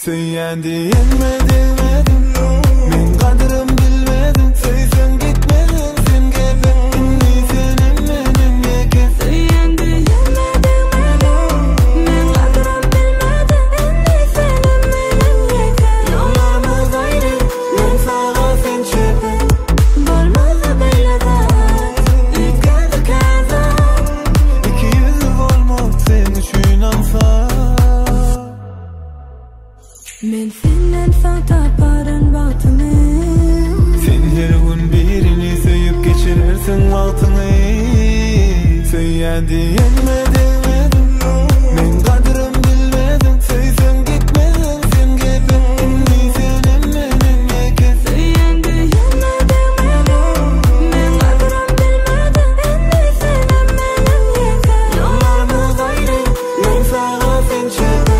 Söyleyen diyemedim, men kadırım bilmedim. Söysen gitmedin, sen gelip inni senin benim yeke. Söyleyen diyemedim, men kadırım bilmedim. İnni senin benim yeke. Yollarımız ayrı, men sağa sen çöpe. Bolmalı böyle zat, Ütkedi kaza. İki yüzü olmak sen üçün ansa. men senden soň taparın wagtyny. Sen her gün birini söyüp geçirersin wagtyny. Söyleyen diyemedim, men kadırım bilmedim. Söysen gitmedin, sen gelip inni senin benim yeke. Söyleyen diyemedim, men kadırım bilmedim. İnni senin benim yeke. Yollarımız ayrı, men sağa sen çöpe.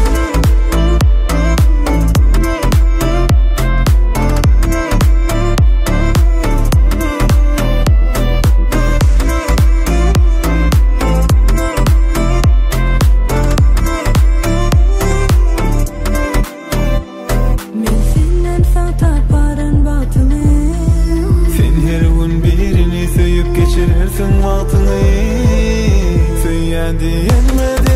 Men senden soň taparın wagtyny. Sen her gün birini söyüp geçirersin wagtyny. Söyleyen diyemedim.